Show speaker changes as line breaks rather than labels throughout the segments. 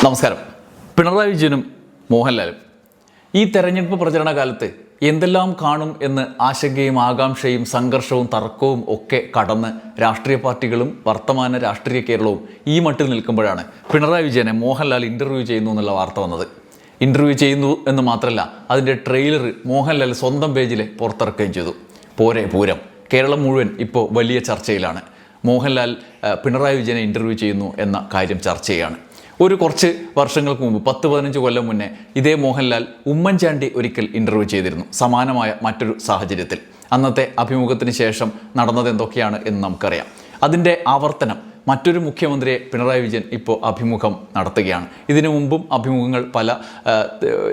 നമസ്കാരം. പിണറായി വിജയനും മോഹൻലാലും ഈ തെരഞ്ഞെടുപ്പ് പ്രചരണ കാലത്ത് എന്തെല്ലാം കാണും എന്ന് ആശങ്കയും ആകാംക്ഷയും സംഘർഷവും തർക്കവും ഒക്കെ കടന്ന് രാഷ്ട്രീയ പാർട്ടികളും വർത്തമാന രാഷ്ട്രീയ കേരളവും ഈ മട്ടിൽ നിൽക്കുമ്പോഴാണ് പിണറായി വിജയനെ മോഹൻലാൽ ഇൻ്റർവ്യൂ ചെയ്യുന്നു എന്നുള്ള വാർത്ത വന്നത്. ഇൻ്റർവ്യൂ ചെയ്യുന്നു എന്ന് മാത്രമല്ല, അതിൻ്റെ ട്രെയിലർ മോഹൻലാൽ സ്വന്തം പേജിൽ പുറത്തിറക്കുകയും ചെയ്തു. പോരെ പൂരം. കേരളം മുഴുവൻ ഇപ്പോൾ വലിയ ചർച്ചയിലാണ്. മോഹൻലാൽ പിണറായി വിജയനെ ഇൻ്റർവ്യൂ ചെയ്യുന്നു എന്ന കാര്യം ചർച്ചയാണ്. കുറച്ച് വർഷങ്ങൾക്ക് മുമ്പ് 10-15 കൊല്ലം മുന്നേ ഇതേ മോഹൻലാൽ ഉമ്മൻചാണ്ടി ഒരിക്കൽ ഇൻ്റർവ്യൂ ചെയ്തിരുന്നു, സമാനമായ മറ്റൊരു സാഹചര്യത്തിൽ. അന്നത്തെ അഭിമുഖത്തിന് ശേഷം നടന്നത് എന്തൊക്കെയാണ് എന്ന് നമുക്കറിയാം. അതിൻ്റെ ആവർത്തനം മറ്റൊരു മുഖ്യമന്ത്രിയെ പിണറായി വിജയൻ ഇപ്പോൾ അഭിമുഖം നടത്തുകയാണ്. ഇതിനു മുമ്പും അഭിമുഖങ്ങൾ പല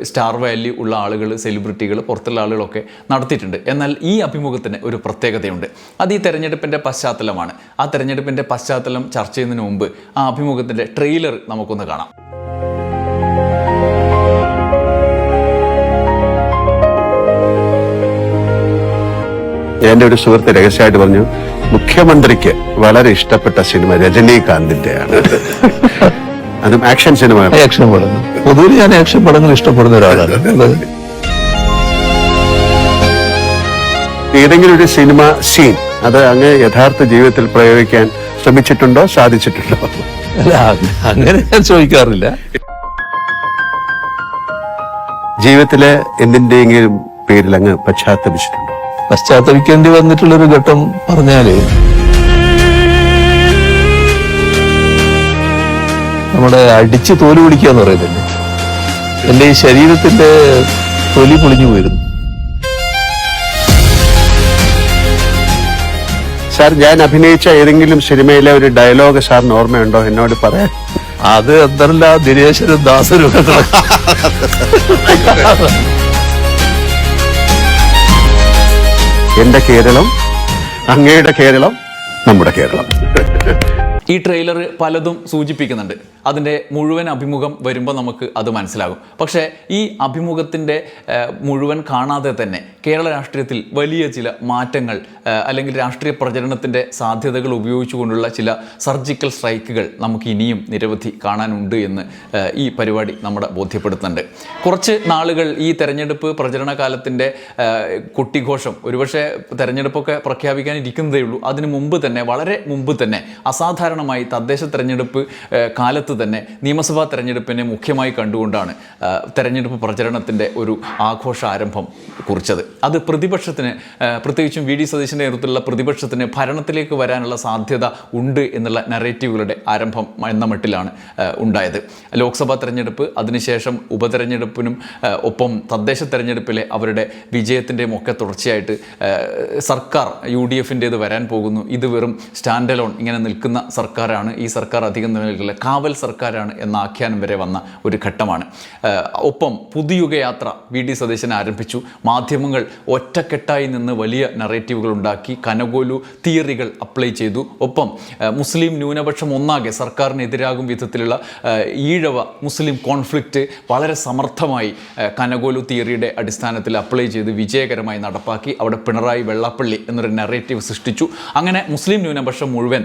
സ്റ്റാർ വാല്യൂ ഉള്ള ആളുകൾ, സെലിബ്രിറ്റികൾ, പുറത്തുള്ള ആളുകളൊക്കെ നടത്തിയിട്ടുണ്ട്. എന്നാൽ ഈ അഭിമുഖത്തിന് ഒരു പ്രത്യേകതയുണ്ട്. അത് ഈ തെരഞ്ഞെടുപ്പിൻ്റെ പശ്ചാത്തലമാണ്. ആ തെരഞ്ഞെടുപ്പിൻ്റെ പശ്ചാത്തലം ചർച്ച ചെയ്യുന്നതിന് മുമ്പ് ആ അഭിമുഖത്തിൻ്റെ ട്രെയിലർ നമുക്കൊന്ന് കാണാം.
എൻ്റെ ഒരു സുഹൃത്ത് രഹസ്യമായിട്ട് പറഞ്ഞു, മുഖ്യമന്ത്രിക്ക് വളരെ ഇഷ്ടപ്പെട്ട സിനിമ രജനീകാന്തിന്റെയാണ്. അതും ആക്ഷൻ സിനിമ.
ആക്ഷൻ പടങ്ങൾ പൊതുവെ ഞാൻ ആക്ഷൻ പടങ്ങൾ ഇഷ്ടപ്പെടുന്ന ഒരാളാണ്.
ഏതെങ്കിലും ഒരു സിനിമ സീൻ അത് അങ്ങ് യഥാർത്ഥ ജീവിതത്തിൽ പ്രയോഗിക്കാൻ ശ്രമിച്ചിട്ടുണ്ടോ, സാധിച്ചിട്ടുണ്ടോ?
അല്ല, അങ്ങനെ ഞാൻ ചോദിക്കാറില്ല.
ജീവിതത്തിലെ എന്തിന്റെയെങ്കിലും പേരിൽ അങ്ങ് പശ്ചാത്തപിച്ചിട്ടുണ്ടോ?
പശ്ചാത്തപിക്കേണ്ടി വന്നിട്ടുള്ളൊരു ഘട്ടം പറഞ്ഞാല്, നമ്മുടെ അടിച്ച് തോല് പിടിക്കുക എന്ന് പറയുന്നില്ലേ, എന്റെ ഈ ശരീരത്തിന്റെ തൊലി പൊളിഞ്ഞു പോയിരുന്നു.
സാർ, ഞാൻ അഭിനയിച്ച ഏതെങ്കിലും സിനിമയിലെ ഒരു ഡയലോഗ് സാറിന് ഓർമ്മയുണ്ടോ? എന്നോട് പറയാൻ.
അത് എന്തല്ല ദിനേശനും ദാസനും
എന്റെ കേരളം, അങ്ങയുടെ കേരളം, നമ്മുടെ കേരളം.
ഈ ട്രെയിലർ പലതും സൂചിപ്പിക്കുന്നുണ്ട്. അതിൻ്റെ മുഴുവൻ അഭിമുഖം വരുമ്പോൾ നമുക്ക് അത് മനസ്സിലാകും. പക്ഷേ ഈ അഭിമുഖത്തിൻ്റെ മുഴുവൻ കാണാതെ തന്നെ കേരള രാഷ്ട്രീയത്തിൽ വലിയ ചില മാറ്റങ്ങൾ അല്ലെങ്കിൽ രാഷ്ട്രീയ പ്രചരണത്തിൻ്റെ സാധ്യതകൾ ഉപയോഗിച്ചുകൊണ്ടുള്ള ചില സർജിക്കൽ സ്ട്രൈക്കുകൾ നമുക്ക് ഇനിയും നിരവധി കാണാനുണ്ട് എന്ന് ഈ പരിപാടി നമ്മളെ ബോധ്യപ്പെടുത്തുന്നുണ്ട്. കുറച്ച് നാളുകൾ ഈ തെരഞ്ഞെടുപ്പ് പ്രചരണ കാലത്തിൻ്റെ കൊട്ടിഘോഷം, ഒരുപക്ഷെ തെരഞ്ഞെടുപ്പൊക്കെ പ്രഖ്യാപിക്കാനിരിക്കുന്നതേ ഉള്ളൂ, അതിനു മുമ്പ് തന്നെ, വളരെ മുമ്പ് തന്നെ അസാധാരണമായി തദ്ദേശ തെരഞ്ഞെടുപ്പ് കാലത്ത് തന്നെ നിയമസഭാ തെരഞ്ഞെടുപ്പിനെ മുഖ്യമായി കണ്ടുകൊണ്ടാണ് തെരഞ്ഞെടുപ്പ് പ്രചരണത്തിൻ്റെ ഒരു ആഘോഷ ആരംഭം കുറിച്ചത്. അത് പ്രതിപക്ഷത്തിന്, പ്രത്യേകിച്ചും വി ഡി സതീശൻ്റെ നേതൃത്വത്തിലുള്ള പ്രതിപക്ഷത്തിന് ഭരണത്തിലേക്ക് വരാനുള്ള സാധ്യത ഉണ്ട് എന്നുള്ള നറേറ്റീവുകളുടെ ആരംഭം എന്ന മട്ടിലാണ് ഉണ്ടായത്. ലോക്സഭാ തെരഞ്ഞെടുപ്പ്, അതിനുശേഷം ഉപതെരഞ്ഞെടുപ്പിനും ഒപ്പം തദ്ദേശ തെരഞ്ഞെടുപ്പിലെ അവരുടെ വിജയത്തിൻ്റെയും ഒക്കെ തുടർച്ചയായിട്ട് സർക്കാർ UDFൻ്റേത് വരാൻ പോകുന്നു, ഇത് വെറും സ്റ്റാൻഡ് അലോൺ ഇങ്ങനെ നിൽക്കുന്ന സർക്കാരാണ്, ഈ സർക്കാർ അധികം നിലനിൽക്കില്ല, കാവൽ സർക്കാരാണ് എന്ന ആഖ്യാനം വരെ വന്ന ഒരു ഘട്ടമാണ്. ഒപ്പം പുതുയുഗ യാത്ര വി ഡി സതീശൻ ആരംഭിച്ചു. മാധ്യമങ്ങൾ ഒറ്റക്കെട്ടായി നിന്ന് വലിയ നറേറ്റീവുകൾ ഉണ്ടാക്കി, കനകോലു തിയറികൾ അപ്ലൈ ചെയ്തു. ഒപ്പം മുസ്ലിം ന്യൂനപക്ഷം ഒന്നാകെ സർക്കാരിനെതിരാകും വിധത്തിലുള്ള ഈഴവ മുസ്ലിം കോൺഫ്ലിക്റ്റ് വളരെ സമർത്ഥമായി കനകോലു തിയറിയുടെ അടിസ്ഥാനത്തിൽ അപ്ലൈ ചെയ്ത് വിജയകരമായി നടപ്പാക്കി. അവിടെ പിണറായി വെള്ളാപ്പള്ളി എന്നൊരു നറേറ്റീവ് സൃഷ്ടിച്ചു. അങ്ങനെ മുസ്ലിം ന്യൂനപക്ഷം മുഴുവൻ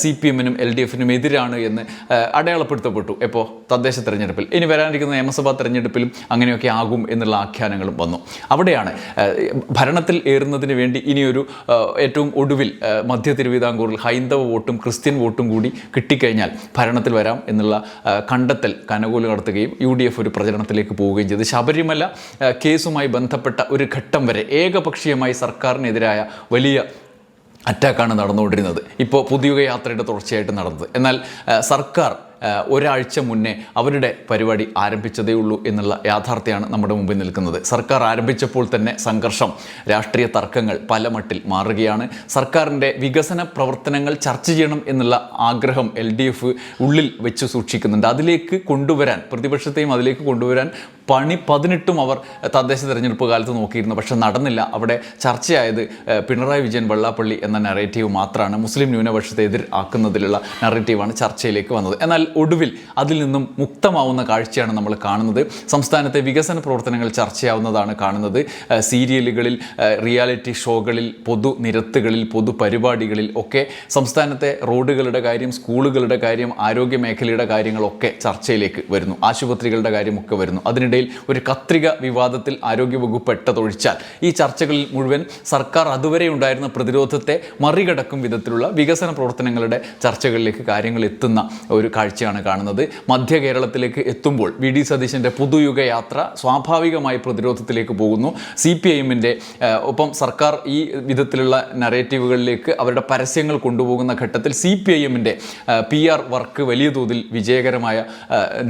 CPM-നും LDF-നും എതിരാണ് എന്ന് അടയാളപ്പെടുത്തപ്പെട്ടു. ഇപ്പോൾ തദ്ദേശ തെരഞ്ഞെടുപ്പിൽ, ഇനി വരാനിരിക്കുന്ന നിയമസഭാ തെരഞ്ഞെടുപ്പിലും അങ്ങനെയൊക്കെ ആകും എന്നുള്ള ആഖ്യാനങ്ങളും വന്നു. അവിടെയാണ് ഭരണത്തിൽ ഏറുന്നതിന് വേണ്ടി ഇനിയൊരു ഏറ്റവും ഒടുവിൽ മധ്യ തിരുവിതാംകൂറിൽ ഹൈന്ദവ വോട്ടും ക്രിസ്ത്യൻ വോട്ടും കൂടി കിട്ടിക്കഴിഞ്ഞാൽ ഭരണത്തിൽ വരാം എന്നുള്ള കണ്ടെത്തൽ കനകോല് നടത്തുകയും UDF ഒരു പ്രചരണത്തിലേക്ക് പോവുകയും ചെയ്തു. ശബരിമല കേസുമായി ബന്ധപ്പെട്ട ഒരു ഘട്ടം വരെ ഏകപക്ഷീയമായി സർക്കാരിനെതിരായ വലിയ അറ്റാക്കാണ് നടന്നുകൊണ്ടിരുന്നത്. ഇപ്പോൾ പുതിയുഗ യാത്രയുടെ തുടർച്ചയായിട്ട് നടന്നത്. എന്നാൽ സർക്കാർ ഒരാഴ്ച മുന്നേ അവരുടെ പരിപാടി ആരംഭിച്ചതേ ഉള്ളൂ എന്നുള്ള യാഥാർത്ഥ്യമാണ് നമ്മുടെ മുമ്പിൽ നിൽക്കുന്നത്. സർക്കാർ ആരംഭിച്ചപ്പോൾ തന്നെ സംഘർഷം, രാഷ്ട്രീയ തർക്കങ്ങൾ പല മട്ടിൽ മാറുകയാണ്. സർക്കാരിൻ്റെ വികസന പ്രവർത്തനങ്ങൾ ചർച്ച ചെയ്യണം എന്നുള്ള ആഗ്രഹം LDF ഉള്ളിൽ വെച്ച് സൂക്ഷിക്കുന്നുണ്ട്. അതിലേക്ക് കൊണ്ടുവരാൻ, പ്രതിപക്ഷത്തെയും അതിലേക്ക് കൊണ്ടുവരാൻ പണി 18 അവർ തദ്ദേശ തെരഞ്ഞെടുപ്പ് കാലത്ത് നോക്കിയിരുന്നു. പക്ഷെ നടന്നില്ല. അവിടെ ചർച്ചയായത് പിണറായി വിജയൻ വെള്ളാപ്പള്ളി എന്ന നറേറ്റീവ് മാത്രമാണ്. മുസ്ലിം ന്യൂനപക്ഷത്തെ എതിർ ആക്കുന്നതിലുള്ള നറേറ്റീവാണ് ചർച്ചയിലേക്ക് വന്നത്. എന്നാൽ ഒടുവിൽ അതിൽ നിന്നും മുക്തമാവുന്ന കാഴ്ചയാണ് നമ്മൾ കാണുന്നത്. സംസ്ഥാനത്തെ വികസന പ്രവർത്തനങ്ങൾ ചർച്ചയാവുന്നതാണ് കാണുന്നത്. സീരിയലുകളിൽ, റിയാലിറ്റി ഷോകളിൽ, പൊതുനിരത്തുകളിൽ, പൊതുപരിപാടികളിൽ ഒക്കെ സംസ്ഥാനത്തെ റോഡുകളുടെ കാര്യം, സ്കൂളുകളുടെ കാര്യം, ആരോഗ്യ മേഖലയുടെ കാര്യങ്ങളൊക്കെ ചർച്ചയിലേക്ക് വരുന്നു. ആശുപത്രികളുടെ കാര്യമൊക്കെ വരുന്നു. അതിനിടയിൽ ഒരു കത്രിക വിവാദത്തിൽ ആരോഗ്യവകുപ്പ് പെട്ടതൊഴിച്ചാൽ ഈ ചർച്ചകളിൽ മുഴുവൻ സർക്കാർ അതുവരെ ഉണ്ടായിരുന്ന പ്രതിരോധത്തെ മറികടക്കും വിധത്തിലുള്ള വികസന പ്രവർത്തനങ്ങളുടെ ചർച്ചകളിലേക്ക് കാര്യങ്ങൾ എത്തുന്ന ഒരു കാഴ്ചയാണ് കാണുന്നത്. മധ്യ കേരളത്തിലേക്ക് എത്തുമ്പോൾ വി.ഡി. സതീശൻ്റെ പുതുയുഗ യാത്ര സ്വാഭാവികമായി പ്രതിരോധത്തിലേക്ക് പോകുന്നു. CPIM-ൻ്റെ ഒപ്പം സർക്കാർ ഈ വിധത്തിലുള്ള നറേറ്റീവുകളിലേക്ക് അവരുടെ പരസ്യങ്ങൾ കൊണ്ടുപോകുന്ന ഘട്ടത്തിൽ CPIM-ൻ്റെ PR വർക്ക് വലിയ തോതിൽ വിജയകരമായ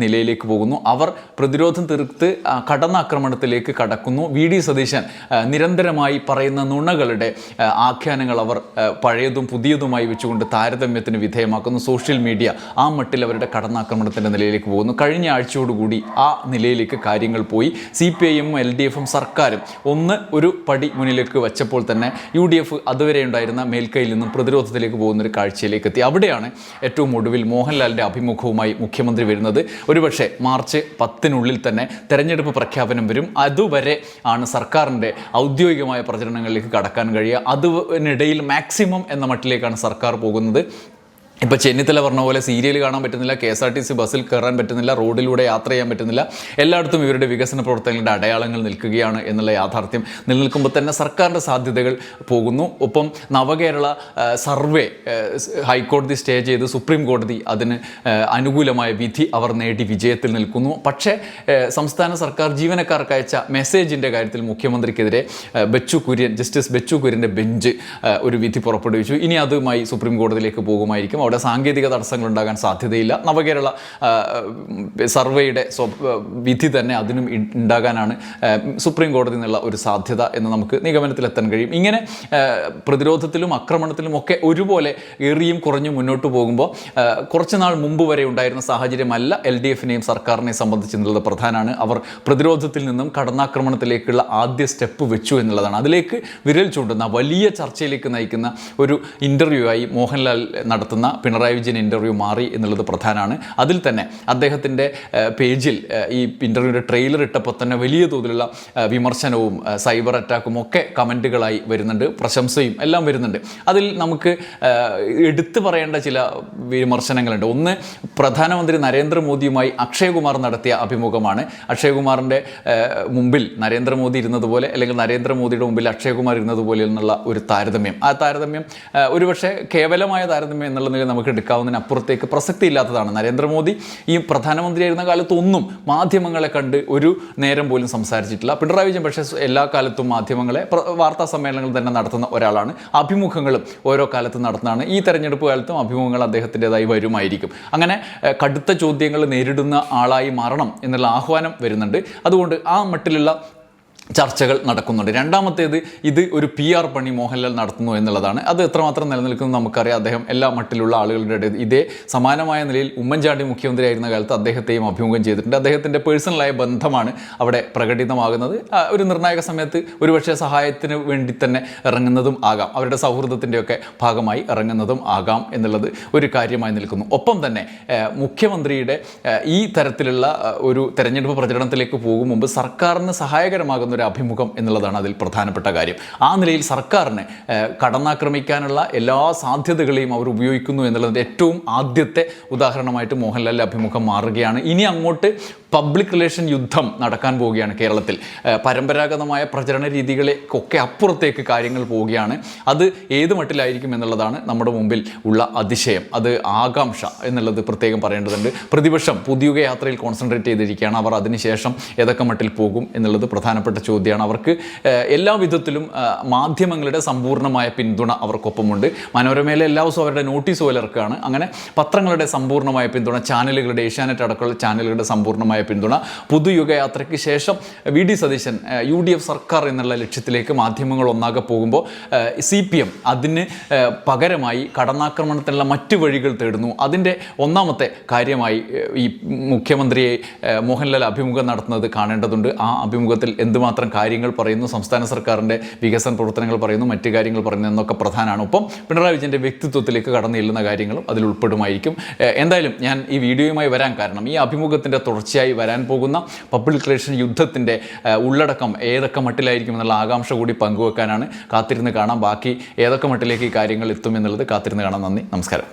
നിലയിലേക്ക് പോകുന്നു. അവർ പ്രതിരോധം തീർത്ത് കടന്നാക്രമണത്തിലേക്ക് കടക്കുന്നു. വി.ഡി. സതീശൻ നിരന്തരമായി പറയുന്ന നുണകളുടെ ആഖ്യാനങ്ങൾ അവർ പഴയതും പുതിയതുമായി വെച്ചുകൊണ്ട് താരതമ്യത്തിന് വിധേയമാക്കുന്നു. സോഷ്യൽ മീഡിയ ആ മട്ടിൽ അവരുടെ കടന്നാക്രമണത്തിൻ്റെ നിലയിലേക്ക് പോകുന്നു. കഴിഞ്ഞ ആഴ്ചയോടുകൂടി ആ നിലയിലേക്ക് കാര്യങ്ങൾ പോയി. CPIM-ഉം LDF-ഉം സർക്കാരും ഒരു പടി മുന്നിലേക്ക് വച്ചപ്പോൾ തന്നെ UDF അതുവരെ ഉണ്ടായിരുന്ന മേൽക്കൈയിൽ നിന്നും പ്രതിരോധത്തിലേക്ക് പോകുന്നൊരു കാഴ്ചയിലേക്ക് എത്തി. അവിടെയാണ് ഏറ്റവും ഒടുവിൽ മോഹൻലാലിൻ്റെ അഭിമുഖവുമായി മുഖ്യമന്ത്രി വരുന്നത്. ഒരുപക്ഷെ മാർച്ച് 10-നുള്ളിൽ തന്നെ തെരഞ്ഞെടുപ്പ് പ്രഖ്യാപനം വരും. അതുവരെ ആണ് സർക്കാരിൻ്റെ ഔദ്യോഗികമായ പ്രചരണങ്ങളിലേക്ക് കടക്കാൻ കഴിയുക. അതിനിടയിൽ മാക്സിമം എന്ന മട്ടിലേക്കാണ് സർക്കാർ പോകുന്നത്. ഇപ്പോൾ ചെന്നിത്തല പറഞ്ഞ പോലെ സീരിയൽ കാണാൻ പറ്റുന്നില്ല, KSRTC ബസ്സിൽ കയറാൻ പറ്റുന്നില്ല, റോഡിലൂടെ യാത്ര ചെയ്യാൻ പറ്റുന്നില്ല. എല്ലായിടത്തും ഇവരുടെ വികസന പ്രവർത്തനങ്ങളുടെ അടയാളങ്ങൾ നിൽക്കുകയാണ് എന്നുള്ള യാഥാർത്ഥ്യം നിലനിൽക്കുമ്പോൾ തന്നെ സർക്കാരിൻ്റെ സാധ്യതകൾ പോകുന്നു. ഒപ്പം നവകേരള സർവേ ഹൈക്കോടതി സ്റ്റേ ചെയ്ത് സുപ്രീം കോടതി അതിന് അനുകൂലമായ വിധി അവർ നേടി വിജയത്തിൽ നിൽക്കുന്നു. പക്ഷേ സംസ്ഥാന സർക്കാർ ജീവനക്കാർക്ക് അയച്ച മെസ്സേജിൻ്റെ കാര്യത്തിൽ മുഖ്യമന്ത്രിക്കെതിരെ ജസ്റ്റിസ് ബെച്ചു കുര്യൻ്റെ ബെഞ്ച് ഒരു വിധി പുറപ്പെടുവിച്ചു. ഇനി അതുമായി സുപ്രീം കോടതിയിലേക്ക് പോകുമായിരിക്കും. അവിടെ സാങ്കേതിക തടസ്സങ്ങൾ ഉണ്ടാകാൻ സാധ്യതയില്ല. നവകേരള സർവേയുടെ വിധി തന്നെ അതിനും ഉണ്ടാകാനാണ് സുപ്രീം കോടതി എന്നുള്ള ഒരു സാധ്യത എന്ന് നമുക്ക് നിഗമനത്തിലെത്താൻ കഴിയും. ഇങ്ങനെ പ്രതിരോധത്തിലും ആക്രമണത്തിലും ഒക്കെ ഒരുപോലെ ഏറിയും കുറഞ്ഞും മുന്നോട്ട് പോകുമ്പോൾ കുറച്ച് നാൾ മുമ്പ് വരെ ഉണ്ടായിരുന്ന സാഹചര്യമല്ല LDF-നെയും സർക്കാരിനെയും സംബന്ധിച്ചെന്നുള്ളത് പ്രധാനമാണ്. അവർ പ്രതിരോധത്തിൽ നിന്നും കടന്നാക്രമണത്തിലേക്കുള്ള ആദ്യ സ്റ്റെപ്പ് വെച്ചു എന്നുള്ളതാണ്. അതിലേക്ക് വിരൽ ചൂണ്ടുന്ന വലിയ ചർച്ചയിലേക്ക് നയിക്കുന്ന ഒരു ഇൻ്റർവ്യൂ ആയി മോഹൻലാൽ നടത്തുന്ന പിണറായി വിജയൻ ഇൻ്റർവ്യൂ മാറി എന്നുള്ളത് പ്രധാനമാണ്. അതിൽ തന്നെ അദ്ദേഹത്തിൻ്റെ പേജിൽ ഈ ഇൻ്റർവ്യൂവിൻ്റെ ട്രെയിലർ ഇട്ടപ്പോൾ തന്നെ വലിയ തോതിലുള്ള വിമർശനവും സൈബർ അറ്റാക്കും ഒക്കെ കമൻറ്റുകളായി വരുന്നുണ്ട്, പ്രശംസയും എല്ലാം വരുന്നുണ്ട്. അതിൽ നമുക്ക് എടുത്തു പറയേണ്ട ചില വിമർശനങ്ങളുണ്ട്. ഒന്ന്, പ്രധാനമന്ത്രി നരേന്ദ്രമോദിയുമായി അക്ഷയകുമാർ നടത്തിയ അഭിമുഖമാണ്. അക്ഷയകുമാറിൻ്റെ മുമ്പിൽ നരേന്ദ്രമോദി ഇരുന്നതുപോലെ അല്ലെങ്കിൽ നരേന്ദ്രമോദിയുടെ മുമ്പിൽ അക്ഷയകുമാർ ഇരുന്നതുപോലെ എന്നുള്ള ഒരു താരതമ്യം, ആ താരതമ്യം ഒരുപക്ഷെ കേവലമായ താരതമ്യം എന്നുള്ള നിലയിൽ നമുക്ക് എടുക്കാവുന്നതിനപ്പുറത്തേക്ക് പ്രസക്തി ഇല്ലാത്തതാണ്. നരേന്ദ്രമോദി ഈ പ്രധാനമന്ത്രിയായിരുന്ന കാലത്തൊന്നും മാധ്യമങ്ങളെ കണ്ട് ഒരു നേരം പോലും സംസാരിച്ചിട്ടില്ല. പിണറായി വിജയൻ പക്ഷേ എല്ലാ കാലത്തും മാധ്യമങ്ങളെ വാർത്താ സമ്മേളനങ്ങൾ തന്നെ നടത്തുന്ന ഒരാളാണ്. അഭിമുഖങ്ങളും ഓരോ കാലത്തും നടത്തുന്നതാണ്. ഈ തെരഞ്ഞെടുപ്പ് കാലത്തും അഭിമുഖങ്ങൾ അദ്ദേഹത്തിൻ്റെതായി വരുമായിരിക്കും. അങ്ങനെ കടുത്ത ചോദ്യങ്ങൾ നേരിടുന്ന ആളായി മാറണം എന്നുള്ള ആഹ്വാനം വരുന്നുണ്ട്. അതുകൊണ്ട് ആ മട്ടിലുള്ള ചർച്ചകൾ നടക്കുന്നുണ്ട്. രണ്ടാമത്തേത്, ഇത് ഒരു PR പണി മോഹൻലാൽ നടത്തുന്നു എന്നുള്ളതാണ്. അത് എത്രമാത്രം നിലനിൽക്കുന്നു നമുക്കറിയാം. അദ്ദേഹം എല്ലാ മട്ടിലുള്ള ആളുകളുടെ ഇടയിൽ ഇതേ സമാനമായ നിലയിൽ ഉമ്മൻചാണ്ടി മുഖ്യമന്ത്രി ആയിരുന്ന കാലത്ത് അദ്ദേഹത്തെയും അഭിമുഖം ചെയ്തിട്ടുണ്ട്. അദ്ദേഹത്തിൻ്റെ പേഴ്സണലായ ബന്ധമാണ് അവിടെ പ്രകടിതമാകുന്നത്. ഒരു നിർണായക സമയത്ത് ഒരുപക്ഷെ സഹായത്തിന് വേണ്ടി തന്നെ ഇറങ്ങുന്നതും ആകാം, അവരുടെ സൗഹൃദത്തിൻ്റെയൊക്കെ ഭാഗമായി ഇറങ്ങുന്നതും ആകാം എന്നുള്ളത് ഒരു കാര്യമായി നിൽക്കുന്നു. ഒപ്പം തന്നെ മുഖ്യമന്ത്രിയുടെ ഈ തരത്തിലുള്ള ഒരു തെരഞ്ഞെടുപ്പ് പ്രചരണത്തിലേക്ക് പോകും മുമ്പ് സർക്കാരിന് സഹായകരമാകുന്ന ഒരു അഭിമുഖം എന്നുള്ളതാണ് അതിൽ പ്രധാനപ്പെട്ട കാര്യം. ആ നിലയിൽ സർക്കാരിനെ കടന്നാക്രമിക്കാനുള്ള എല്ലാ സാധ്യതകളെയും അവർ ഉപയോഗിക്കുന്നു എന്നുള്ളതിൻ്റെ ഏറ്റവും ആദ്യത്തെ ഉദാഹരണമായിട്ട് മോഹൻലാലിൻ്റെ അഭിമുഖം മാറുകയാണ്. ഇനി അങ്ങോട്ട് പബ്ലിക് റിലേഷൻ യുദ്ധം നടക്കാൻ പോവുകയാണ് കേരളത്തിൽ. പരമ്പരാഗതമായ പ്രചരണ രീതികളെയൊക്കെ അപ്പുറത്തേക്ക് കാര്യങ്ങൾ പോവുകയാണ്. അത് ഏത് മട്ടിലായിരിക്കും എന്നുള്ളതാണ് നമ്മുടെ മുമ്പിൽ ഉള്ള അതിശയം, അത് ആകാംക്ഷ എന്നുള്ളത് പ്രത്യേകം പറയേണ്ടതുണ്ട്. പ്രതിപക്ഷം പുതിയുഗ യാത്രയിൽ കോൺസെൻട്രേറ്റ് ചെയ്തിരിക്കുകയാണ്. അവർ അതിനുശേഷം ഏതൊക്കെ മട്ടിൽ പോകും എന്നുള്ളത് പ്രധാനപ്പെട്ട ചോദ്യമാണ്. അവർക്ക് എല്ലാ വിധത്തിലും മാധ്യമങ്ങളുടെ സമ്പൂർണ്ണമായ പിന്തുണ അവർക്കൊപ്പമുണ്ട്. മനോരമയിലെ എല്ലാ ദിവസവും അവരുടെ നോട്ടീസ് പോലെ ഇറക്കുകയാണ്. അങ്ങനെ പത്രങ്ങളുടെ സമ്പൂർണ്ണമായ പിന്തുണ, ചാനലുകളുടെ, ഏഷ്യാനെറ്റ് അടക്കമുള്ള ചാനലുകളുടെ സമ്പൂർണ്ണമായ പിന്തുണ. പുതുയുഗയാത്രയ്ക്ക് ശേഷം വി.ഡി. സതീശൻ UDF സർക്കാർ എന്നുള്ള ലക്ഷ്യത്തിലേക്ക് മാധ്യമങ്ങൾ ഒന്നാകെ പോകുമ്പോൾ CPM അതിന് പകരമായി കടന്നാക്രമണത്തിനുള്ള മറ്റു വഴികൾ തേടുന്നു. അതിൻ്റെ ഒന്നാമത്തെ കാര്യമായി ഈ മുഖ്യമന്ത്രിയെ മോഹൻലാൽ അഭിമുഖം നടത്തുന്നത് കാണേണ്ടതുണ്ട്. ആ അഭിമുഖത്തിൽ എന്തുമാത്രം എന്തുമാത്രം കാര്യങ്ങൾ പറയുന്നു, സംസ്ഥാന സർക്കാരിൻ്റെ വികസന പ്രവർത്തനങ്ങൾ പറയുന്നു, മറ്റു കാര്യങ്ങൾ പറയുന്നു എന്നൊക്കെ പ്രധാനമാണ്. ഒപ്പം പിണറായി വിജയൻ്റെ വ്യക്തിത്വത്തിലേക്ക് കടന്നു ചെല്ലുന്ന കാര്യങ്ങളും അതിൽ ഉൾപ്പെടുമായിരിക്കും. എന്തായാലും ഞാൻ ഈ വീഡിയോയുമായി വരാൻ കാരണം ഈ അഭിമുഖത്തിൻ്റെ തുടർച്ചയായി വരാൻ പോകുന്ന പബ്ലിക് റിലേഷൻ യുദ്ധത്തിൻ്റെ ഉള്ളടക്കം ഏതൊക്കെ മട്ടിലായിരിക്കും എന്നുള്ള ആകാംക്ഷ കൂടി പങ്കുവെക്കാനാണ്. കാത്തിരുന്ന് കാണാം ബാക്കി ഏതൊക്കെ മട്ടിലേക്ക് ഈ കാര്യങ്ങൾ എത്തുമെന്നുള്ളത് കാത്തിരുന്ന് കാണാം. നന്ദി, നമസ്കാരം.